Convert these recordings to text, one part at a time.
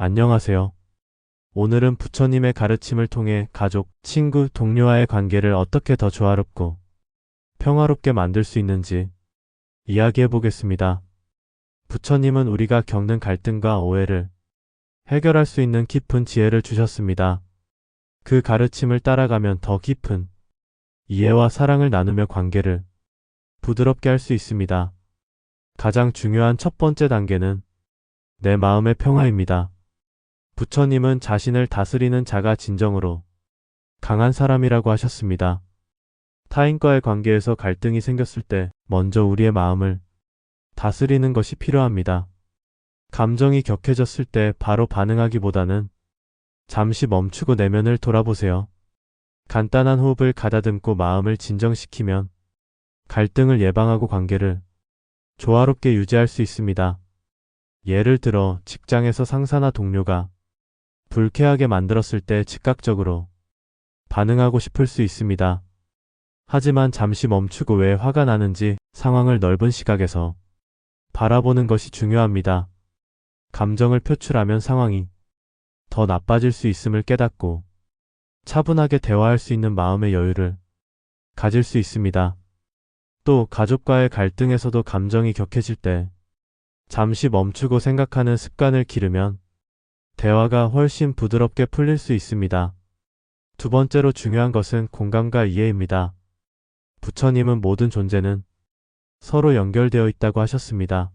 안녕하세요. 오늘은 부처님의 가르침을 통해 가족, 친구, 동료와의 관계를 어떻게 더 조화롭고 평화롭게 만들 수 있는지 이야기해 보겠습니다. 부처님은 우리가 겪는 갈등과 오해를 해결할 수 있는 깊은 지혜를 주셨습니다. 그 가르침을 따라가면 더 깊은 이해와 사랑을 나누며 관계를 부드럽게 할 수 있습니다. 가장 중요한 첫 번째 단계는 내 마음의 평화입니다. 부처님은 자신을 다스리는 자가 진정으로 강한 사람이라고 하셨습니다. 타인과의 관계에서 갈등이 생겼을 때 먼저 우리의 마음을 다스리는 것이 필요합니다. 감정이 격해졌을 때 바로 반응하기보다는 잠시 멈추고 내면을 돌아보세요. 간단한 호흡을 가다듬고 마음을 진정시키면 갈등을 예방하고 관계를 조화롭게 유지할 수 있습니다. 예를 들어 직장에서 상사나 동료가 불쾌하게 만들었을 때 즉각적으로 반응하고 싶을 수 있습니다. 하지만 잠시 멈추고 왜 화가 나는지 상황을 넓은 시각에서 바라보는 것이 중요합니다. 감정을 표출하면 상황이 더 나빠질 수 있음을 깨닫고 차분하게 대화할 수 있는 마음의 여유를 가질 수 있습니다. 또 가족과의 갈등에서도 감정이 격해질 때 잠시 멈추고 생각하는 습관을 기르면 대화가 훨씬 부드럽게 풀릴 수 있습니다. 두 번째로 중요한 것은 공감과 이해입니다. 부처님은 모든 존재는 서로 연결되어 있다고 하셨습니다.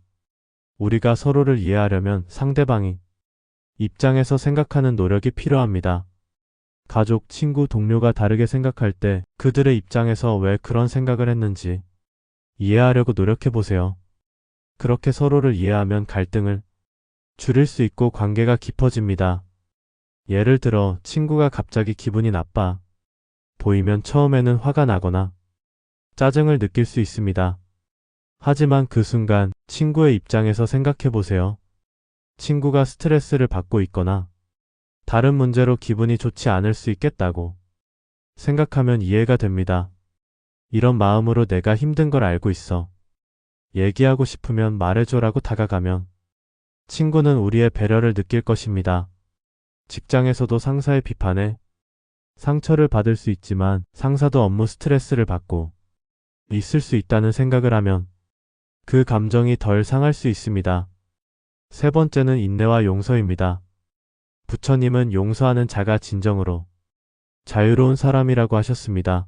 우리가 서로를 이해하려면 상대방이 입장에서 생각하는 노력이 필요합니다. 가족, 친구, 동료가 다르게 생각할 때 그들의 입장에서 왜 그런 생각을 했는지 이해하려고 노력해보세요. 그렇게 서로를 이해하면 갈등을 줄일 수 있고 관계가 깊어집니다. 예를 들어 친구가 갑자기 기분이 나빠 보이면 처음에는 화가 나거나 짜증을 느낄 수 있습니다. 하지만 그 순간 친구의 입장에서 생각해 보세요. 친구가 스트레스를 받고 있거나 다른 문제로 기분이 좋지 않을 수 있겠다고 생각하면 이해가 됩니다. 이런 마음으로 내가 힘든 걸 알고 있어. 얘기하고 싶으면 말해줘라고 다가가면 친구는 우리의 배려를 느낄 것입니다. 직장에서도 상사의 비판에 상처를 받을 수 있지만 상사도 업무 스트레스를 받고 있을 수 있다는 생각을 하면 그 감정이 덜 상할 수 있습니다. 세 번째는 인내와 용서입니다. 부처님은 용서하는 자가 진정으로 자유로운 사람이라고 하셨습니다.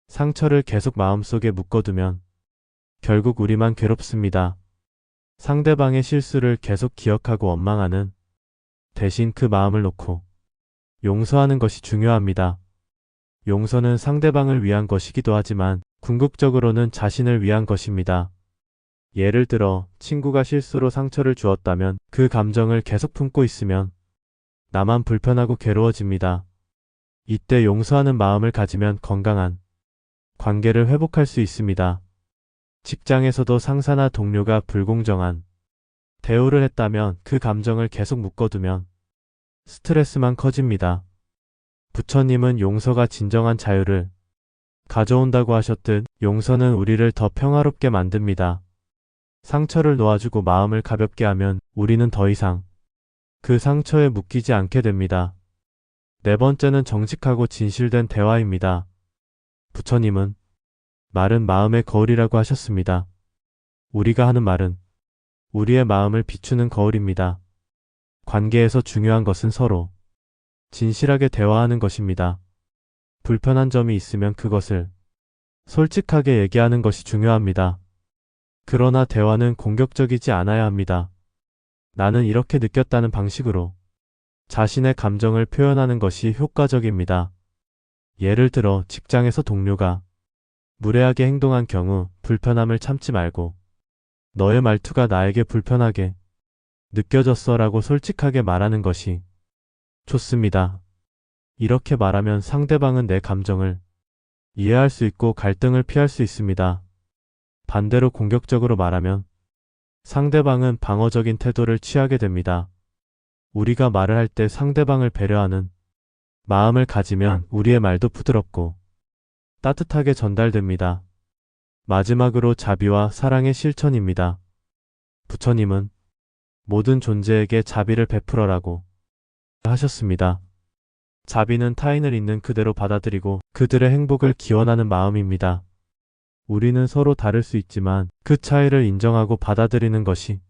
상처를 계속 마음속에 묶어두면 결국 우리만 괴롭습니다. 상대방의 실수를 계속 기억하고 원망하는 대신 그 마음을 놓고 용서하는 것이 중요합니다. 용서는 상대방을 위한 것이기도 하지만 궁극적으로는 자신을 위한 것입니다. 예를 들어 친구가 실수로 상처를 주었다면 그 감정을 계속 품고 있으면 나만 불편하고 괴로워집니다. 이때 용서하는 마음을 가지면 건강한 관계를 회복할 수 있습니다. 직장에서도 상사나 동료가 불공정한 대우를 했다면 그 감정을 계속 묶어두면 스트레스만 커집니다. 부처님은 용서가 진정한 자유를 가져온다고 하셨듯 용서는 우리를 더 평화롭게 만듭니다. 상처를 놓아주고 마음을 가볍게 하면 우리는 더 이상 그 상처에 묶이지 않게 됩니다. 네 번째는 정직하고 진실된 대화입니다. 부처님은 말은 마음의 거울이라고 하셨습니다. 우리가 하는 말은 우리의 마음을 비추는 거울입니다. 관계에서 중요한 것은 서로 진실하게 대화하는 것입니다. 불편한 점이 있으면 그것을 솔직하게 얘기하는 것이 중요합니다. 그러나 대화는 공격적이지 않아야 합니다. 나는 이렇게 느꼈다는 방식으로 자신의 감정을 표현하는 것이 효과적입니다. 예를 들어 직장에서 동료가 무례하게 행동한 경우 불편함을 참지 말고 너의 말투가 나에게 불편하게 느껴졌어 라고 솔직하게 말하는 것이 좋습니다. 이렇게 말하면 상대방은 내 감정을 이해할 수 있고 갈등을 피할 수 있습니다. 반대로 공격적으로 말하면 상대방은 방어적인 태도를 취하게 됩니다. 우리가 말을 할 때 상대방을 배려하는 마음을 가지면 우리의 말도 부드럽고 따뜻하게 전달됩니다. 마지막으로 자비와 사랑의 실천입니다. 부처님은 모든 존재에게 자비를 베풀어라고 하셨습니다. 자비는 타인을 있는 그대로 받아들이고 그들의 행복을 기원하는 마음입니다. 우리는 서로 다를 수 있지만 그 차이를 인정하고 받아들이는 것이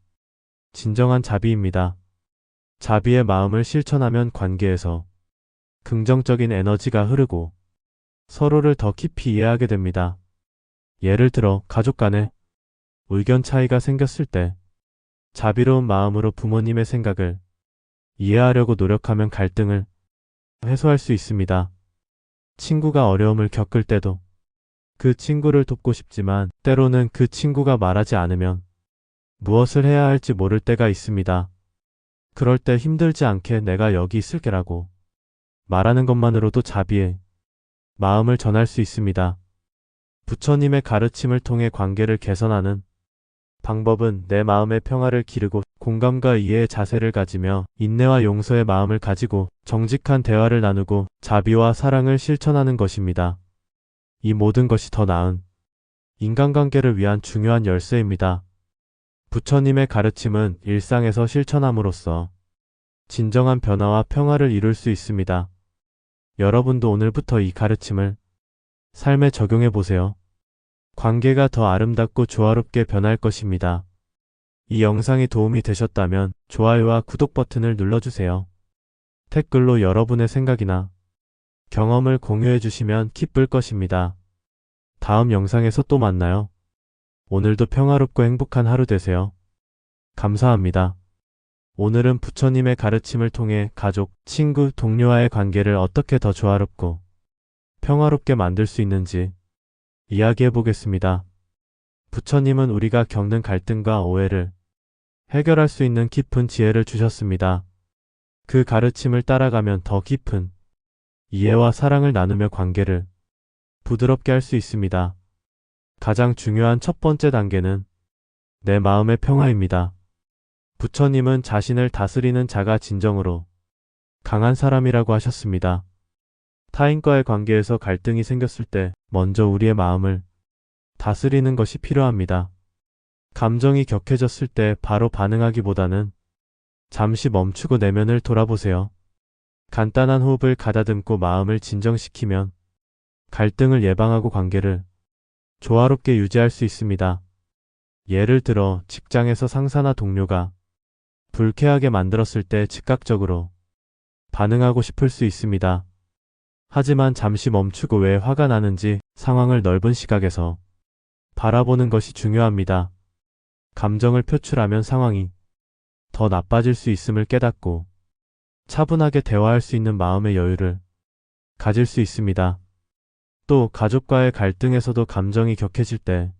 진정한 자비입니다. 자비의 마음을 실천하면 관계에서 긍정적인 에너지가 흐르고 서로를 더 깊이 이해하게 됩니다. 예를 들어 가족 간에 의견 차이가 생겼을 때 자비로운 마음으로 부모님의 생각을 이해하려고 노력하면 갈등을 해소할 수 있습니다. 친구가 어려움을 겪을 때도 그 친구를 돕고 싶지만 때로는 그 친구가 말하지 않으면 무엇을 해야 할지 모를 때가 있습니다. 그럴 때 힘들지 않게 내가 여기 있을게라고 말하는 것만으로도 자비의 마음을 전할 수 있습니다. 부처님의 가르침을 통해 관계를 개선하는 방법은 내 마음의 평화를 기르고 공감과 이해의 자세를 가지며 인내와 용서의 마음을 가지고 정직한 대화를 나누고 자비와 사랑을 실천하는 것입니다. 이 모든 것이 더 나은 인간관계를 위한 중요한 열쇠입니다. 부처님의 가르침은 일상에서 실천함으로써 진정한 변화와 평화를 이룰 수 있습니다. 여러분도 오늘부터 이 가르침을 삶에 적용해 보세요. 관계가 더 아름답고 조화롭게 변할 것입니다. 이 영상이 도움이 되셨다면 좋아요와 구독 버튼을 눌러주세요. 댓글로 여러분의 생각이나 경험을 공유해 주시면 기쁠 것입니다. 다음 영상에서 또 만나요. 오늘도 평화롭고 행복한 하루 되세요. 감사합니다. 오늘은 부처님의 가르침을 통해 가족, 친구, 동료와의 관계를 어떻게 더 조화롭고 평화롭게 만들 수 있는지 이야기해 보겠습니다. 부처님은 우리가 겪는 갈등과 오해를 해결할 수 있는 깊은 지혜를 주셨습니다. 그 가르침을 따라가면 더 깊은 이해와 사랑을 나누며 관계를 부드럽게 할 수 있습니다. 가장 중요한 첫 번째 단계는 내 마음의 평화입니다. 부처님은 자신을 다스리는 자가 진정으로 강한 사람이라고 하셨습니다. 타인과의 관계에서 갈등이 생겼을 때 먼저 우리의 마음을 다스리는 것이 필요합니다. 감정이 격해졌을 때 바로 반응하기보다는 잠시 멈추고 내면을 돌아보세요. 간단한 호흡을 가다듬고 마음을 진정시키면 갈등을 예방하고 관계를 조화롭게 유지할 수 있습니다. 예를 들어 직장에서 상사나 동료가 불쾌하게 만들었을 때 즉각적으로 반응하고 싶을 수 있습니다. 하지만 잠시 멈추고 왜 화가 나는지 상황을 넓은 시각에서 바라보는 것이 중요합니다. 감정을 표출하면 상황이 더 나빠질 수 있음을 깨닫고 차분하게 대화할 수 있는 마음의 여유를 가질 수 있습니다. 또 가족과의 갈등에서도 감정이 격해질 때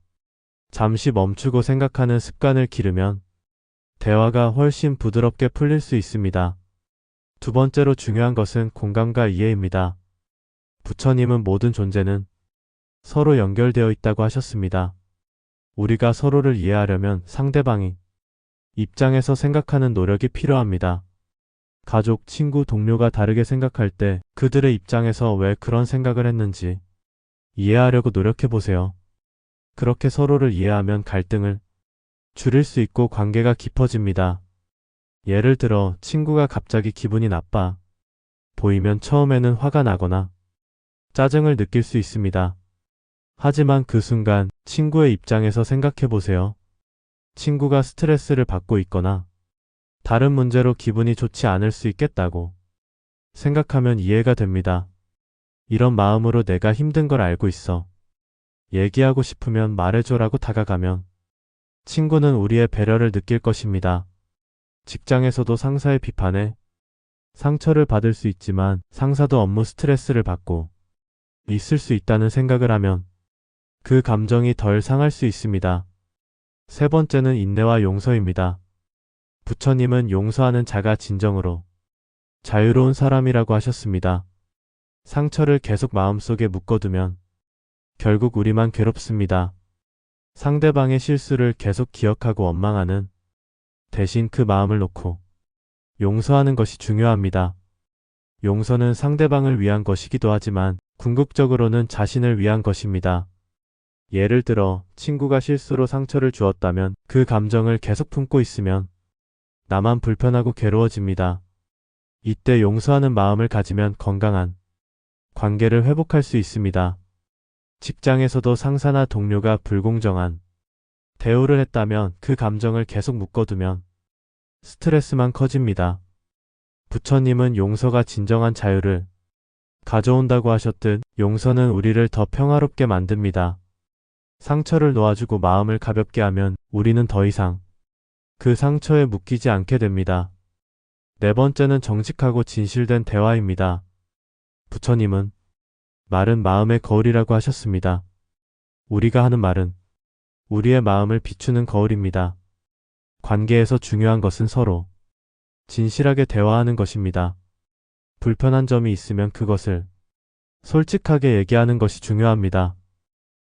잠시 멈추고 생각하는 습관을 기르면 대화가 훨씬 부드럽게 풀릴 수 있습니다. 두 번째로 중요한 것은 공감과 이해입니다. 부처님은 모든 존재는 서로 연결되어 있다고 하셨습니다. 우리가 서로를 이해하려면 상대방이 입장에서 생각하는 노력이 필요합니다. 가족, 친구, 동료가 다르게 생각할 때 그들의 입장에서 왜 그런 생각을 했는지 이해하려고 노력해 보세요. 그렇게 서로를 이해하면 갈등을 줄일 수 있고 관계가 깊어집니다. 예를 들어 친구가 갑자기 기분이 나빠 보이면 처음에는 화가 나거나 짜증을 느낄 수 있습니다. 하지만 그 순간 친구의 입장에서 생각해 보세요. 친구가 스트레스를 받고 있거나 다른 문제로 기분이 좋지 않을 수 있겠다고 생각하면 이해가 됩니다. 이런 마음으로 내가 힘든 걸 알고 있어. 얘기하고 싶으면 말해줘라고 다가가면 친구는 우리의 배려를 느낄 것입니다. 직장에서도 상사의 비판에 상처를 받을 수 있지만 상사도 업무 스트레스를 받고 있을 수 있다는 생각을 하면 그 감정이 덜 상할 수 있습니다. 세 번째는 인내와 용서입니다. 부처님은 용서하는 자가 진정으로 자유로운 사람이라고 하셨습니다. 상처를 계속 마음속에 묶어두면 결국 우리만 괴롭습니다. 상대방의 실수를 계속 기억하고 원망하는 대신 그 마음을 놓고 용서하는 것이 중요합니다. 용서는 상대방을 위한 것이기도 하지만 궁극적으로는 자신을 위한 것입니다. 예를 들어 친구가 실수로 상처를 주었다면 그 감정을 계속 품고 있으면 나만 불편하고 괴로워집니다. 이때 용서하는 마음을 가지면 건강한 관계를 회복할 수 있습니다. 직장에서도 상사나 동료가 불공정한 대우를 했다면 그 감정을 계속 묶어두면 스트레스만 커집니다. 부처님은 용서가 진정한 자유를 가져온다고 하셨듯 용서는 우리를 더 평화롭게 만듭니다. 상처를 놓아주고 마음을 가볍게 하면 우리는 더 이상 그 상처에 묶이지 않게 됩니다. 네 번째는 정직하고 진실된 대화입니다. 부처님은 말은 마음의 거울이라고 하셨습니다. 우리가 하는 말은 우리의 마음을 비추는 거울입니다. 관계에서 중요한 것은 서로 진실하게 대화하는 것입니다. 불편한 점이 있으면 그것을 솔직하게 얘기하는 것이 중요합니다.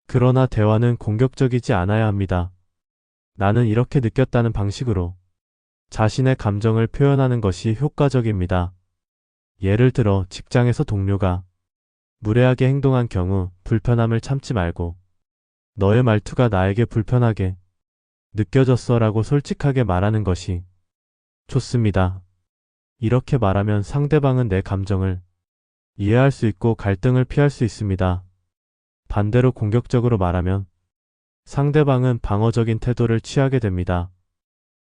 그러나 대화는 공격적이지 않아야 합니다. 나는 이렇게 느꼈다는 방식으로 자신의 감정을 표현하는 것이 효과적입니다. 예를 들어 직장에서 동료가 무례하게 행동한 경우 불편함을 참지 말고 너의 말투가 나에게 불편하게 느껴졌어 라고 솔직하게 말하는 것이 좋습니다. 이렇게 말하면 상대방은 내 감정을 이해할 수 있고 갈등을 피할 수 있습니다. 반대로 공격적으로 말하면 상대방은 방어적인 태도를 취하게 됩니다.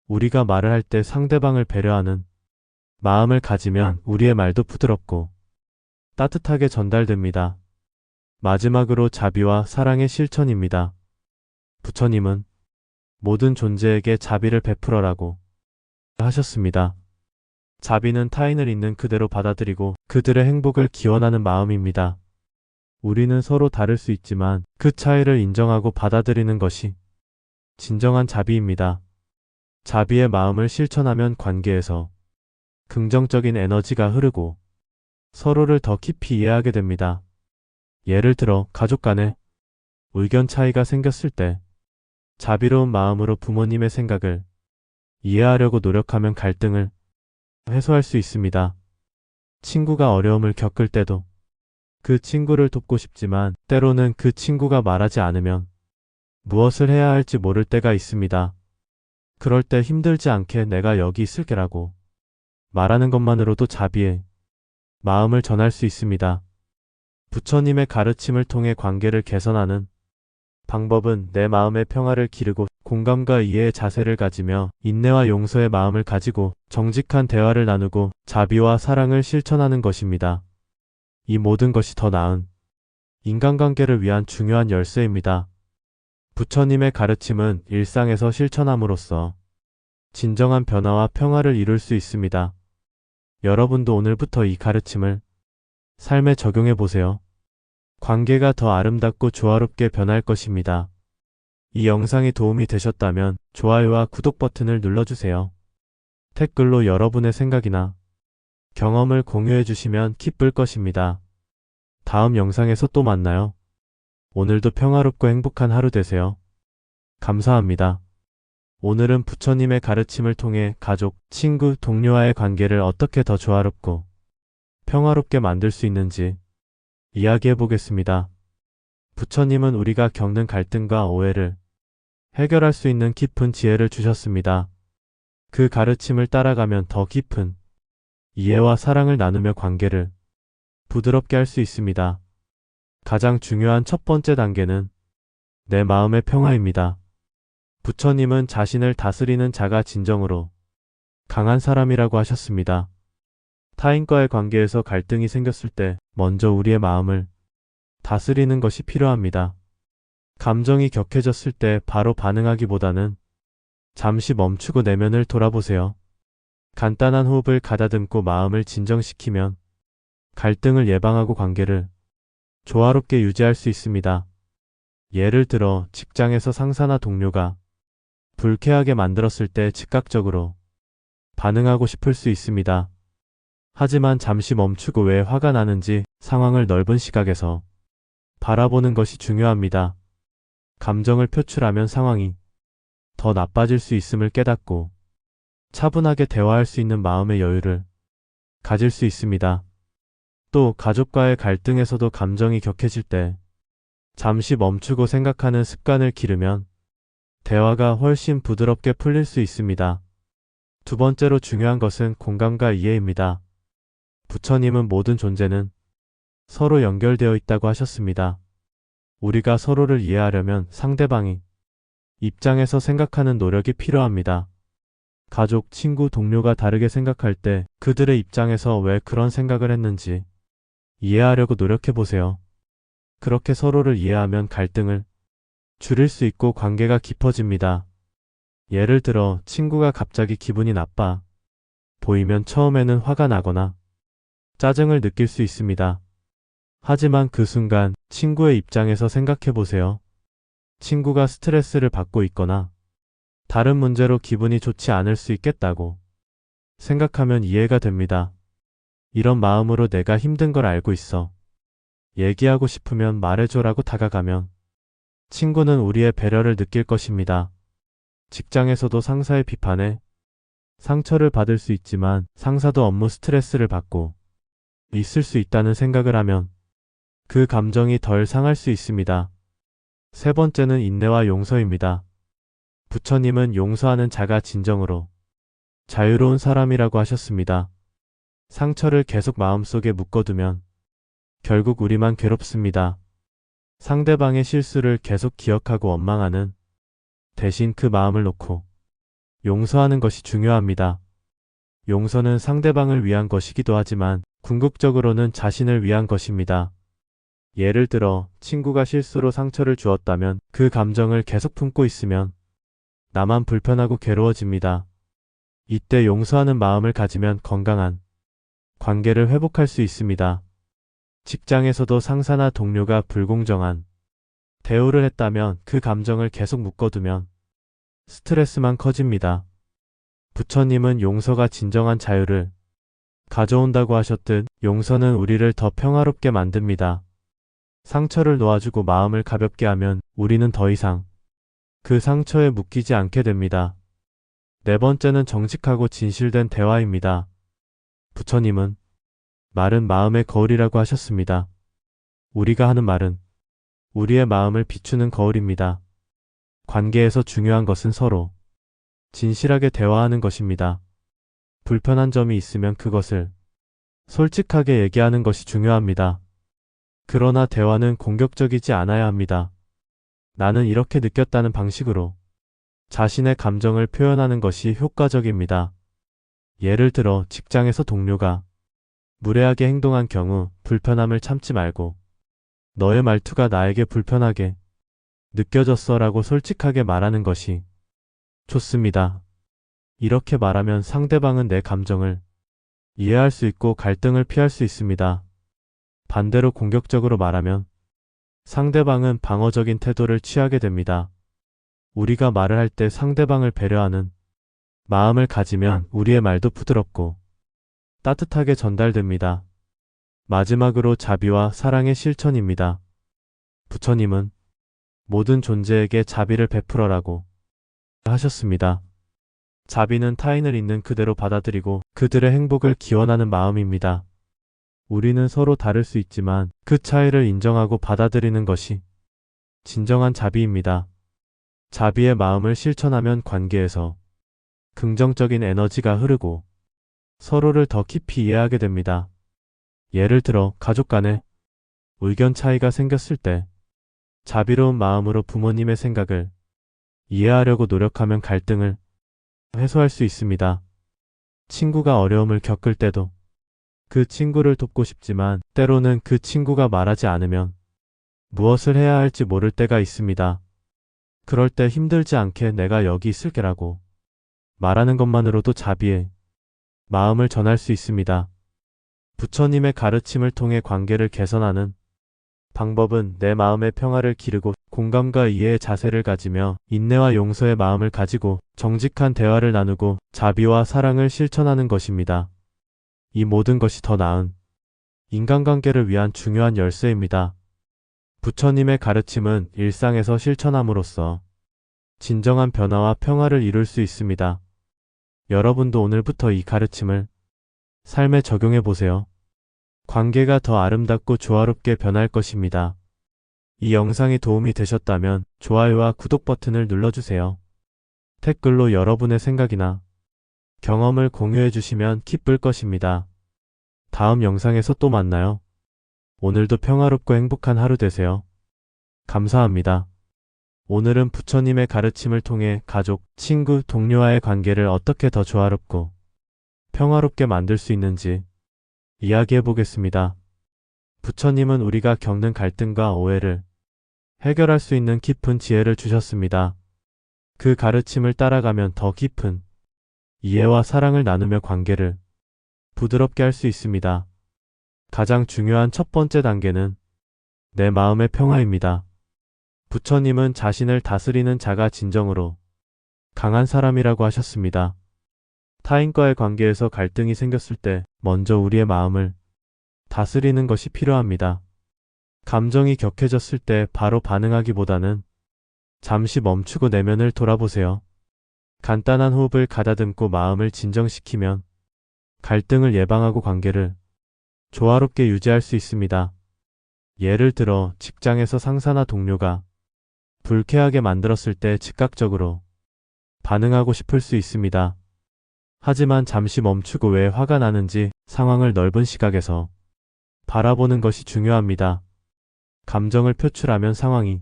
우리가 말을 할 때 상대방을 배려하는 마음을 가지면 우리의 말도 부드럽고 따뜻하게 전달됩니다. 마지막으로 자비와 사랑의 실천입니다. 부처님은 모든 존재에게 자비를 베풀어라고 하셨습니다. 자비는 타인을 있는 그대로 받아들이고 그들의 행복을 기원하는 마음입니다. 우리는 서로 다를 수 있지만 그 차이를 인정하고 받아들이는 것이 진정한 자비입니다. 자비의 마음을 실천하면 관계에서 긍정적인 에너지가 흐르고 서로를 더 깊이 이해하게 됩니다. 예를 들어 가족 간에 의견 차이가 생겼을 때 자비로운 마음으로 부모님의 생각을 이해하려고 노력하면 갈등을 해소할 수 있습니다. 친구가 어려움을 겪을 때도 그 친구를 돕고 싶지만 때로는 그 친구가 말하지 않으면 무엇을 해야 할지 모를 때가 있습니다. 그럴 때 힘들지 않게 내가 여기 있을게라고 말하는 것만으로도 자비의 마음을 전할 수 있습니다. 부처님의 가르침을 통해 관계를 개선하는 방법은 내 마음의 평화를 기르고 공감과 이해의 자세를 가지며 인내와 용서의 마음을 가지고 정직한 대화를 나누고 자비와 사랑을 실천하는 것입니다. 이 모든 것이 더 나은 인간관계를 위한 중요한 열쇠입니다. 부처님의 가르침은 일상에서 실천함으로써 진정한 변화와 평화를 이룰 수 있습니다. 여러분도 오늘부터 이 가르침을 삶에 적용해 보세요. 관계가 더 아름답고 조화롭게 변할 것입니다. 이 영상이 도움이 되셨다면 좋아요와 구독 버튼을 눌러주세요. 댓글로 여러분의 생각이나 경험을 공유해 주시면 기쁠 것입니다. 다음 영상에서 또 만나요. 오늘도 평화롭고 행복한 하루 되세요. 감사합니다. 오늘은 부처님의 가르침을 통해 가족, 친구, 동료와의 관계를 어떻게 더 조화롭고 평화롭게 만들 수 있는지 이야기해 보겠습니다. 부처님은 우리가 겪는 갈등과 오해를 해결할 수 있는 깊은 지혜를 주셨습니다. 그 가르침을 따라가면 더 깊은 이해와 사랑을 나누며 관계를 부드럽게 할 수 있습니다. 가장 중요한 첫 번째 단계는 내 마음의 평화입니다. 부처님은 자신을 다스리는 자가 진정으로 강한 사람이라고 하셨습니다. 타인과의 관계에서 갈등이 생겼을 때 먼저 우리의 마음을 다스리는 것이 필요합니다. 감정이 격해졌을 때 바로 반응하기보다는 잠시 멈추고 내면을 돌아보세요. 간단한 호흡을 가다듬고 마음을 진정시키면 갈등을 예방하고 관계를 조화롭게 유지할 수 있습니다. 예를 들어 직장에서 상사나 동료가 불쾌하게 만들었을 때 즉각적으로 반응하고 싶을 수 있습니다. 하지만 잠시 멈추고 왜 화가 나는지 상황을 넓은 시각에서 바라보는 것이 중요합니다. 감정을 표출하면 상황이 더 나빠질 수 있음을 깨닫고 차분하게 대화할 수 있는 마음의 여유를 가질 수 있습니다. 또 가족과의 갈등에서도 감정이 격해질 때 잠시 멈추고 생각하는 습관을 기르면 대화가 훨씬 부드럽게 풀릴 수 있습니다. 두 번째로 중요한 것은 공감과 이해입니다. 부처님은 모든 존재는 서로 연결되어 있다고 하셨습니다. 우리가 서로를 이해하려면 상대방이 입장에서 생각하는 노력이 필요합니다. 가족, 친구, 동료가 다르게 생각할 때 그들의 입장에서 왜 그런 생각을 했는지 이해하려고 노력해 보세요. 그렇게 서로를 이해하면 갈등을 줄일 수 있고 관계가 깊어집니다. 예를 들어 친구가 갑자기 기분이 나빠 보이면 처음에는 화가 나거나 짜증을 느낄 수 있습니다. 하지만 그 순간 친구의 입장에서 생각해 보세요. 친구가 스트레스를 받고 있거나 다른 문제로 기분이 좋지 않을 수 있겠다고 생각하면 이해가 됩니다. 이런 마음으로 내가 힘든 걸 알고 있어. 얘기하고 싶으면 말해줘라고 다가가면 친구는 우리의 배려를 느낄 것입니다. 직장에서도 상사의 비판에 상처를 받을 수 있지만 상사도 업무 스트레스를 받고 있을 수 있다는 생각을 하면 그 감정이 덜 상할 수 있습니다. 세 번째는 인내와 용서입니다. 부처님은 용서하는 자가 진정으로 자유로운 사람이라고 하셨습니다. 상처를 계속 마음속에 묶어두면 결국 우리만 괴롭습니다. 상대방의 실수를 계속 기억하고 원망하는 대신 그 마음을 놓고 용서하는 것이 중요합니다. 용서는 상대방을 위한 것이기도 하지만 궁극적으로는 자신을 위한 것입니다. 예를 들어 친구가 실수로 상처를 주었다면 그 감정을 계속 품고 있으면 나만 불편하고 괴로워집니다. 이때 용서하는 마음을 가지면 건강한 관계를 회복할 수 있습니다. 직장에서도 상사나 동료가 불공정한 대우를 했다면 그 감정을 계속 묶어두면 스트레스만 커집니다. 부처님은 용서가 진정한 자유를 가져온다고 하셨듯 용서는 우리를 더 평화롭게 만듭니다. 상처를 놓아주고 마음을 가볍게 하면 우리는 더 이상 그 상처에 묶이지 않게 됩니다. 네 번째는 정직하고 진실된 대화입니다. 부처님은 말은 마음의 거울이라고 하셨습니다. 우리가 하는 말은 우리의 마음을 비추는 거울입니다. 관계에서 중요한 것은 서로 진실하게 대화하는 것입니다. 불편한 점이 있으면 그것을 솔직하게 얘기하는 것이 중요합니다. 그러나 대화는 공격적이지 않아야 합니다. 나는 이렇게 느꼈다는 방식으로 자신의 감정을 표현하는 것이 효과적입니다. 예를 들어 직장에서 동료가 무례하게 행동한 경우 불편함을 참지 말고 너의 말투가 나에게 불편하게 느껴졌어 라고 솔직하게 말하는 것이 좋습니다. 이렇게 말하면 상대방은 내 감정을 이해할 수 있고 갈등을 피할 수 있습니다. 반대로 공격적으로 말하면 상대방은 방어적인 태도를 취하게 됩니다. 우리가 말을 할 때 상대방을 배려하는 마음을 가지면 우리의 말도 부드럽고 따뜻하게 전달됩니다. 마지막으로 자비와 사랑의 실천입니다. 부처님은 모든 존재에게 자비를 베풀어라고 하셨습니다. 자비는 타인을 있는 그대로 받아들이고 그들의 행복을 기원하는 마음입니다. 우리는 서로 다를 수 있지만 그 차이를 인정하고 받아들이는 것이 진정한 자비입니다. 자비의 마음을 실천하면 관계에서 긍정적인 에너지가 흐르고 서로를 더 깊이 이해하게 됩니다. 예를 들어 가족 간에 의견 차이가 생겼을 때 자비로운 마음으로 부모님의 생각을 이해하려고 노력하면 갈등을 해소할 수 있습니다. 친구가 어려움을 겪을 때도 그 친구를 돕고 싶지만 때로는 그 친구가 말하지 않으면 무엇을 해야 할지 모를 때가 있습니다. 그럴 때 힘들지 않게 내가 여기 있을게라고 말하는 것만으로도 자비의 마음을 전할 수 있습니다. 부처님의 가르침을 통해 관계를 개선하는 방법은 내 마음의 평화를 기르고 공감과 이해의 자세를 가지며 인내와 용서의 마음을 가지고 정직한 대화를 나누고 자비와 사랑을 실천하는 것입니다. 이 모든 것이 더 나은 인간관계를 위한 중요한 열쇠입니다. 부처님의 가르침은 일상에서 실천함으로써 진정한 변화와 평화를 이룰 수 있습니다. 여러분도 오늘부터 이 가르침을 삶에 적용해 보세요. 관계가 더 아름답고 조화롭게 변할 것입니다. 이 영상이 도움이 되셨다면 좋아요와 구독 버튼을 눌러주세요. 댓글로 여러분의 생각이나 경험을 공유해 주시면 기쁠 것입니다. 다음 영상에서 또 만나요. 오늘도 평화롭고 행복한 하루 되세요. 감사합니다. 오늘은 부처님의 가르침을 통해 가족, 친구, 동료와의 관계를 어떻게 더 조화롭고 평화롭게 만들 수 있는지 이야기해 보겠습니다. 부처님은 우리가 겪는 갈등과 오해를 해결할 수 있는 깊은 지혜를 주셨습니다. 그 가르침을 따라가면 더 깊은 이해와 사랑을 나누며 관계를 부드럽게 할 수 있습니다. 가장 중요한 첫 번째 단계는 내 마음의 평화입니다. 부처님은 자신을 다스리는 자가 진정으로 강한 사람이라고 하셨습니다. 타인과의 관계에서 갈등이 생겼을 때 먼저 우리의 마음을 다스리는 것이 필요합니다. 감정이 격해졌을 때 바로 반응하기보다는 잠시 멈추고 내면을 돌아보세요. 간단한 호흡을 가다듬고 마음을 진정시키면 갈등을 예방하고 관계를 조화롭게 유지할 수 있습니다. 예를 들어 직장에서 상사나 동료가 불쾌하게 만들었을 때 즉각적으로 반응하고 싶을 수 있습니다. 하지만 잠시 멈추고 왜 화가 나는지 상황을 넓은 시각에서 바라보는 것이 중요합니다. 감정을 표출하면 상황이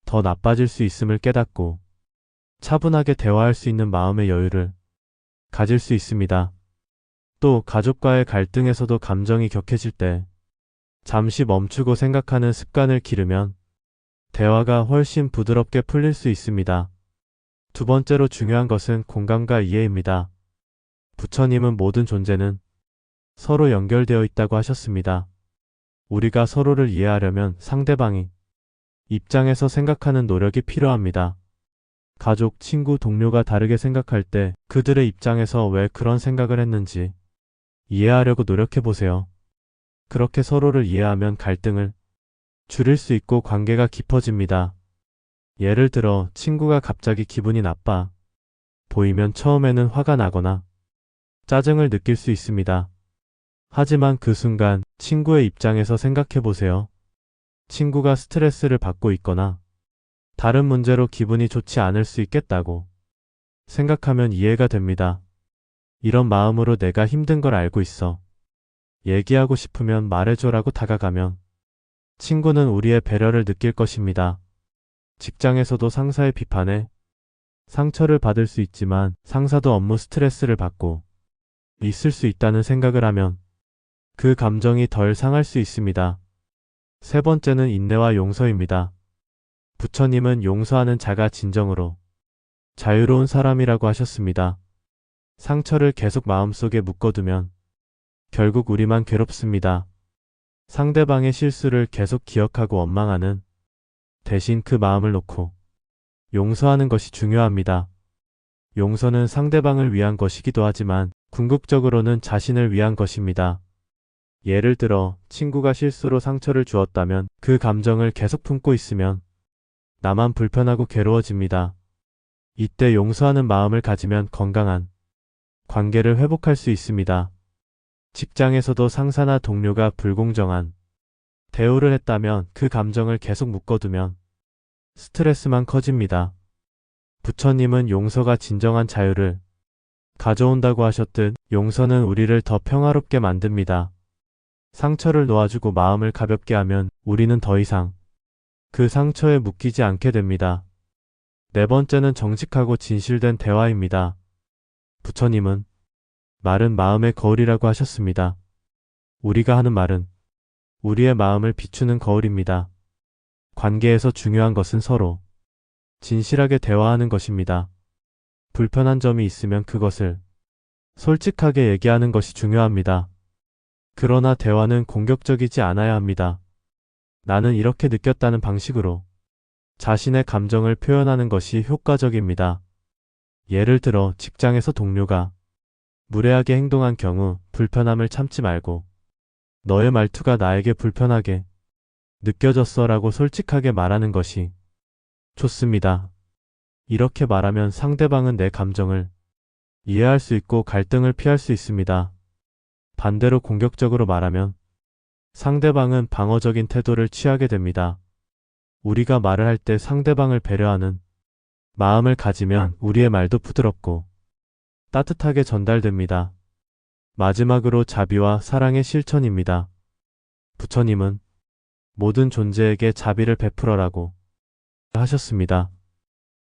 더 나빠질 수 있음을 깨닫고 차분하게 대화할 수 있는 마음의 여유를 가질 수 있습니다. 또 가족과의 갈등에서도 감정이 격해질 때 잠시 멈추고 생각하는 습관을 기르면 대화가 훨씬 부드럽게 풀릴 수 있습니다. 두 번째로 중요한 것은 공감과 이해입니다. 부처님은 모든 존재는 서로 연결되어 있다고 하셨습니다. 우리가 서로를 이해하려면 상대방이 입장에서 생각하는 노력이 필요합니다. 가족, 친구, 동료가 다르게 생각할 때 그들의 입장에서 왜 그런 생각을 했는지 이해하려고 노력해보세요. 그렇게 서로를 이해하면 갈등을 줄일 수 있고 관계가 깊어집니다. 예를 들어 친구가 갑자기 기분이 나빠 보이면 처음에는 화가 나거나 짜증을 느낄 수 있습니다. 하지만 그 순간 친구의 입장에서 생각해보세요. 친구가 스트레스를 받고 있거나 다른 문제로 기분이 좋지 않을 수 있겠다고 생각하면 이해가 됩니다. 이런 마음으로 내가 힘든 걸 알고 있어. 얘기하고 싶으면 말해줘라고 다가가면 친구는 우리의 배려를 느낄 것입니다. 직장에서도 상사의 비판에 상처를 받을 수 있지만 상사도 업무 스트레스를 받고 있을 수 있다는 생각을 하면 그 감정이 덜 상할 수 있습니다. 세 번째는 인내와 용서입니다. 부처님은 용서하는 자가 진정으로 자유로운 사람이라고 하셨습니다. 상처를 계속 마음속에 묶어두면 결국 우리만 괴롭습니다. 상대방의 실수를 계속 기억하고 원망하는 대신 그 마음을 놓고 용서하는 것이 중요합니다. 용서는 상대방을 위한 것이기도 하지만 궁극적으로는 자신을 위한 것입니다. 예를 들어 친구가 실수로 상처를 주었다면 그 감정을 계속 품고 있으면 나만 불편하고 괴로워집니다. 이때 용서하는 마음을 가지면 건강한 관계를 회복할 수 있습니다. 직장에서도 상사나 동료가 불공정한 대우를 했다면 그 감정을 계속 묶어두면 스트레스만 커집니다. 부처님은 용서가 진정한 자유를 가져온다고 하셨듯 용서는 우리를 더 평화롭게 만듭니다. 상처를 놓아주고 마음을 가볍게 하면 우리는 더 이상 그 상처에 묶이지 않게 됩니다. 네 번째는 정직하고 진실된 대화입니다. 부처님은 말은 마음의 거울이라고 하셨습니다. 우리가 하는 말은 우리의 마음을 비추는 거울입니다. 관계에서 중요한 것은 서로 진실하게 대화하는 것입니다. 불편한 점이 있으면 그것을 솔직하게 얘기하는 것이 중요합니다. 그러나 대화는 공격적이지 않아야 합니다. 나는 이렇게 느꼈다는 방식으로 자신의 감정을 표현하는 것이 효과적입니다. 예를 들어 직장에서 동료가 무례하게 행동한 경우 불편함을 참지 말고 너의 말투가 나에게 불편하게 느껴졌어 라고 솔직하게 말하는 것이 좋습니다. 이렇게 말하면 상대방은 내 감정을 이해할 수 있고 갈등을 피할 수 있습니다. 반대로 공격적으로 말하면 상대방은 방어적인 태도를 취하게 됩니다. 우리가 말을 할 때 상대방을 배려하는 마음을 가지면 우리의 말도 부드럽고 따뜻하게 전달됩니다. 마지막으로 자비와 사랑의 실천입니다. 부처님은 모든 존재에게 자비를 베풀어라고 하셨습니다.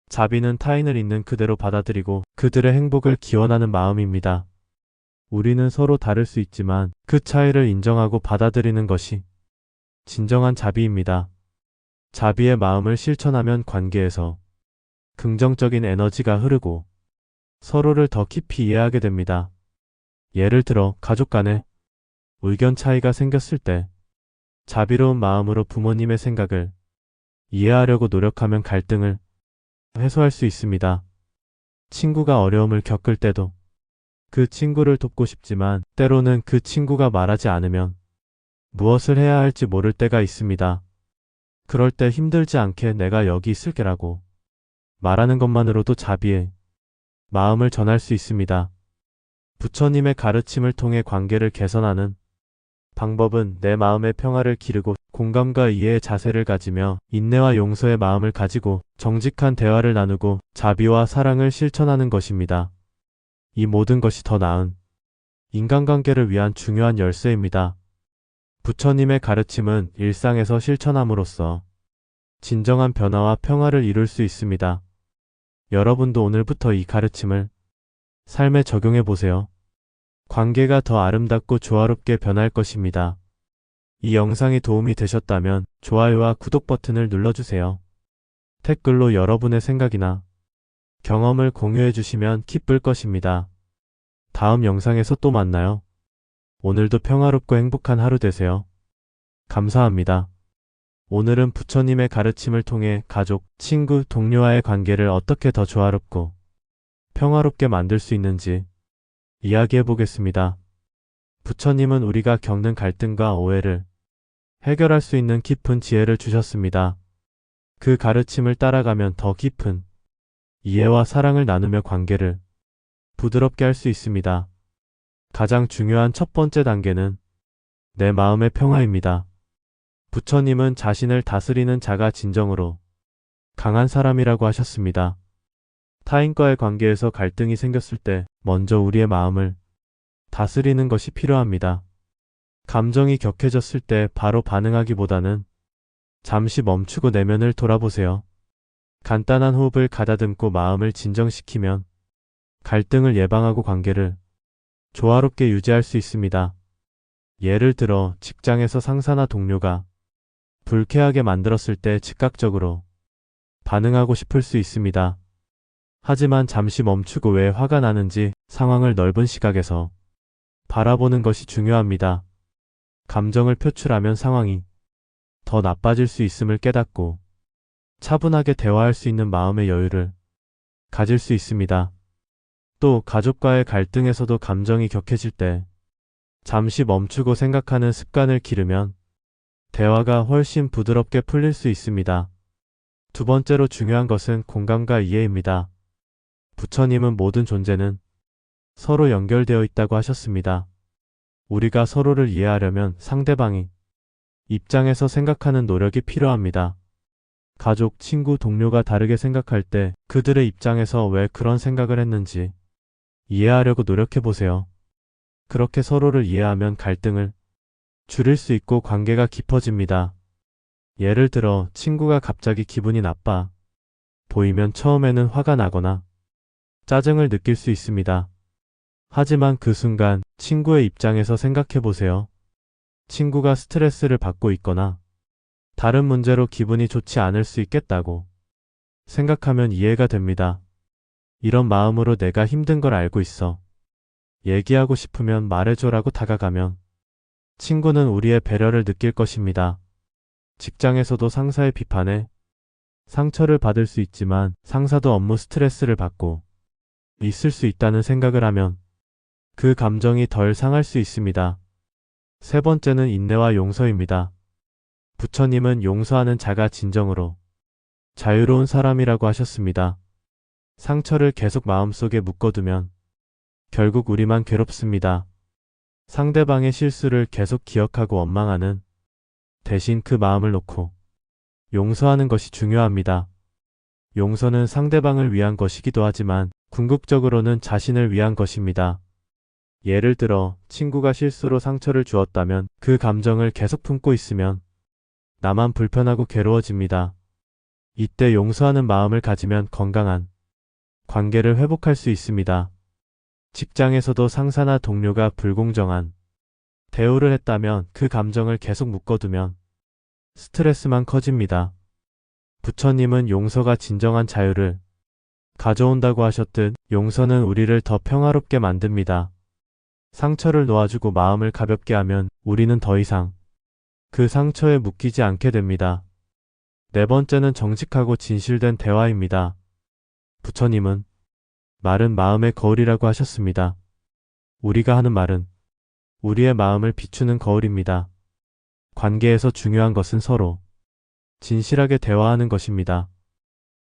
자비는 타인을 있는 그대로 받아들이고 그들의 행복을 기원하는 마음입니다. 우리는 서로 다를 수 있지만 그 차이를 인정하고 받아들이는 것이 진정한 자비입니다. 자비의 마음을 실천하면 관계에서 긍정적인 에너지가 흐르고 서로를 더 깊이 이해하게 됩니다. 예를 들어 가족 간에 의견 차이가 생겼을 때 자비로운 마음으로 부모님의 생각을 이해하려고 노력하면 갈등을 해소할 수 있습니다. 친구가 어려움을 겪을 때도 그 친구를 돕고 싶지만 때로는 그 친구가 말하지 않으면 무엇을 해야 할지 모를 때가 있습니다. 그럴 때 힘들지 않게 내가 여기 있을게라고 말하는 것만으로도 자비의 마음을 전할 수 있습니다. 부처님의 가르침을 통해 관계를 개선하는 방법은 내 마음의 평화를 기르고 공감과 이해의 자세를 가지며 인내와 용서의 마음을 가지고 정직한 대화를 나누고 자비와 사랑을 실천하는 것입니다. 이 모든 것이 더 나은 인간관계를 위한 중요한 열쇠입니다. 부처님의 가르침은 일상에서 실천함으로써 진정한 변화와 평화를 이룰 수 있습니다. 여러분도 오늘부터 이 가르침을 삶에 적용해 보세요. 관계가 더 아름답고 조화롭게 변할 것입니다. 이 영상이 도움이 되셨다면 좋아요와 구독 버튼을 눌러주세요. 댓글로 여러분의 생각이나 경험을 공유해 주시면 기쁠 것입니다. 다음 영상에서 또 만나요. 오늘도 평화롭고 행복한 하루 되세요. 감사합니다. 오늘은 부처님의 가르침을 통해 가족, 친구, 동료와의 관계를 어떻게 더 조화롭고 평화롭게 만들 수 있는지 이야기해 보겠습니다. 부처님은 우리가 겪는 갈등과 오해를 해결할 수 있는 깊은 지혜를 주셨습니다. 그 가르침을 따라가면 더 깊은 이해와 사랑을 나누며 관계를 부드럽게 할 수 있습니다. 가장 중요한 첫 번째 단계는 내 마음의 평화입니다. 부처님은 자신을 다스리는 자가 진정으로 강한 사람이라고 하셨습니다. 타인과의 관계에서 갈등이 생겼을 때 먼저 우리의 마음을 다스리는 것이 필요합니다. 감정이 격해졌을 때 바로 반응하기보다는 잠시 멈추고 내면을 돌아보세요. 간단한 호흡을 가다듬고 마음을 진정시키면 갈등을 예방하고 관계를 조화롭게 유지할 수 있습니다. 예를 들어 직장에서 상사나 동료가 불쾌하게 만들었을 때 즉각적으로 반응하고 싶을 수 있습니다. 하지만 잠시 멈추고 왜 화가 나는지 상황을 넓은 시각에서 바라보는 것이 중요합니다. 감정을 표출하면 상황이 더 나빠질 수 있음을 깨닫고 차분하게 대화할 수 있는 마음의 여유를 가질 수 있습니다. 또 가족과의 갈등에서도 감정이 격해질 때 잠시 멈추고 생각하는 습관을 기르면 대화가 훨씬 부드럽게 풀릴 수 있습니다. 두 번째로 중요한 것은 공감과 이해입니다. 부처님은 모든 존재는 서로 연결되어 있다고 하셨습니다. 우리가 서로를 이해하려면 상대방이 입장에서 생각하는 노력이 필요합니다. 가족, 친구, 동료가 다르게 생각할 때 그들의 입장에서 왜 그런 생각을 했는지 이해하려고 노력해 보세요. 그렇게 서로를 이해하면 갈등을 줄일 수 있고 관계가 깊어집니다. 예를 들어 친구가 갑자기 기분이 나빠 보이면 처음에는 화가 나거나 짜증을 느낄 수 있습니다. 하지만 그 순간 친구의 입장에서 생각해 보세요. 친구가 스트레스를 받고 있거나 다른 문제로 기분이 좋지 않을 수 있겠다고 생각하면 이해가 됩니다. 이런 마음으로 내가 힘든 걸 알고 있어. 얘기하고 싶으면 말해줘라고 다가가면 친구는 우리의 배려를 느낄 것입니다. 직장에서도 상사의 비판에 상처를 받을 수 있지만 상사도 업무 스트레스를 받고 있을 수 있다는 생각을 하면 그 감정이 덜 상할 수 있습니다. 세 번째는 인내와 용서입니다. 부처님은 용서하는 자가 진정으로 자유로운 사람이라고 하셨습니다. 상처를 계속 마음속에 묶어두면 결국 우리만 괴롭습니다. 상대방의 실수를 계속 기억하고 원망하는 대신 그 마음을 놓고 용서하는 것이 중요합니다. 용서는 상대방을 위한 것이기도 하지만 궁극적으로는 자신을 위한 것입니다. 예를 들어 친구가 실수로 상처를 주었다면 그 감정을 계속 품고 있으면 나만 불편하고 괴로워집니다. 이때 용서하는 마음을 가지면 건강한 관계를 회복할 수 있습니다. 직장에서도 상사나 동료가 불공정한 대우를 했다면 그 감정을 계속 묶어두면 스트레스만 커집니다. 부처님은 용서가 진정한 자유를 가져온다고 하셨듯 용서는 우리를 더 평화롭게 만듭니다. 상처를 놓아주고 마음을 가볍게 하면 우리는 더 이상 그 상처에 묶이지 않게 됩니다. 네 번째는 정직하고 진실된 대화입니다. 부처님은 말은 마음의 거울이라고 하셨습니다. 우리가 하는 말은 우리의 마음을 비추는 거울입니다. 관계에서 중요한 것은 서로 진실하게 대화하는 것입니다.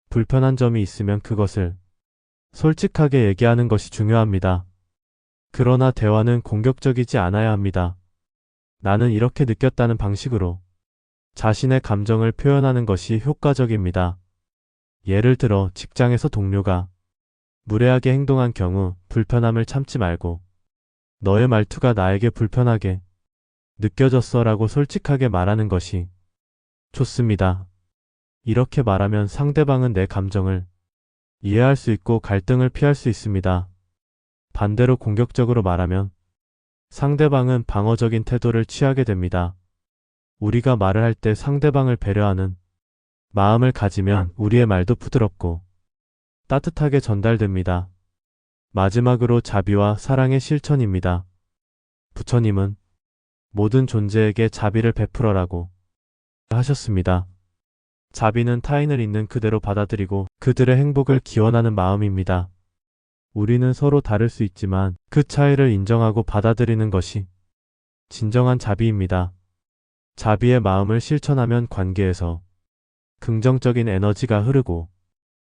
불편한 점이 있으면 그것을 솔직하게 얘기하는 것이 중요합니다. 그러나 대화는 공격적이지 않아야 합니다. 나는 이렇게 느꼈다는 방식으로 자신의 감정을 표현하는 것이 효과적입니다. 예를 들어 직장에서 동료가 무례하게 행동한 경우 불편함을 참지 말고 너의 말투가 나에게 불편하게 느껴졌어 라고 솔직하게 말하는 것이 좋습니다. 이렇게 말하면 상대방은 내 감정을 이해할 수 있고 갈등을 피할 수 있습니다. 반대로 공격적으로 말하면 상대방은 방어적인 태도를 취하게 됩니다. 우리가 말을 할 때 상대방을 배려하는 마음을 가지면 우리의 말도 부드럽고 따뜻하게 전달됩니다. 마지막으로 자비와 사랑의 실천입니다. 부처님은 모든 존재에게 자비를 베풀어라고 하셨습니다. 자비는 타인을 있는 그대로 받아들이고 그들의 행복을 기원하는 마음입니다. 우리는 서로 다를 수 있지만 그 차이를 인정하고 받아들이는 것이 진정한 자비입니다. 자비의 마음을 실천하면 관계에서 긍정적인 에너지가 흐르고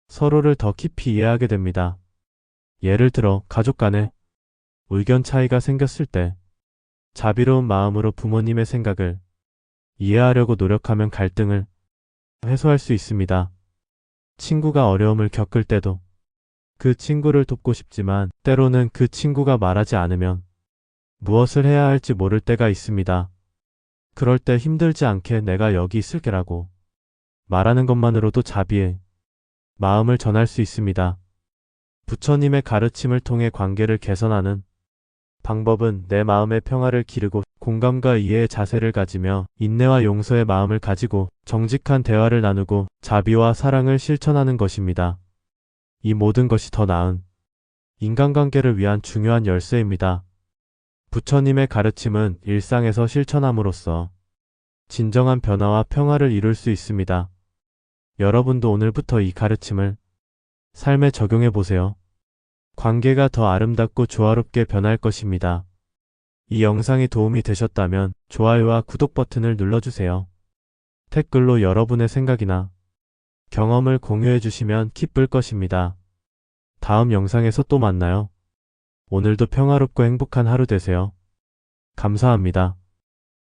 서로를 더 깊이 이해하게 됩니다. 예를 들어 가족 간에 의견 차이가 생겼을 때 자비로운 마음으로 부모님의 생각을 이해하려고 노력하면 갈등을 해소할 수 있습니다. 친구가 어려움을 겪을 때도 그 친구를 돕고 싶지만 때로는 그 친구가 말하지 않으면 무엇을 해야 할지 모를 때가 있습니다. 그럴 때 힘들지 않게 내가 여기 있을게라고 말하는 것만으로도 자비의 마음을 전할 수 있습니다. 부처님의 가르침을 통해 관계를 개선하는 방법은 내 마음의 평화를 기르고 공감과 이해의 자세를 가지며 인내와 용서의 마음을 가지고 정직한 대화를 나누고 자비와 사랑을 실천하는 것입니다. 이 모든 것이 더 나은 인간관계를 위한 중요한 열쇠입니다. 부처님의 가르침은 일상에서 실천함으로써 진정한 변화와 평화를 이룰 수 있습니다. 여러분도 오늘부터 이 가르침을 삶에 적용해 보세요. 관계가 더 아름답고 조화롭게 변할 것입니다. 이 영상이 도움이 되셨다면 좋아요와 구독 버튼을 눌러주세요. 댓글로 여러분의 생각이나 경험을 공유해 주시면 기쁠 것입니다. 다음 영상에서 또 만나요. 오늘도 평화롭고 행복한 하루 되세요. 감사합니다.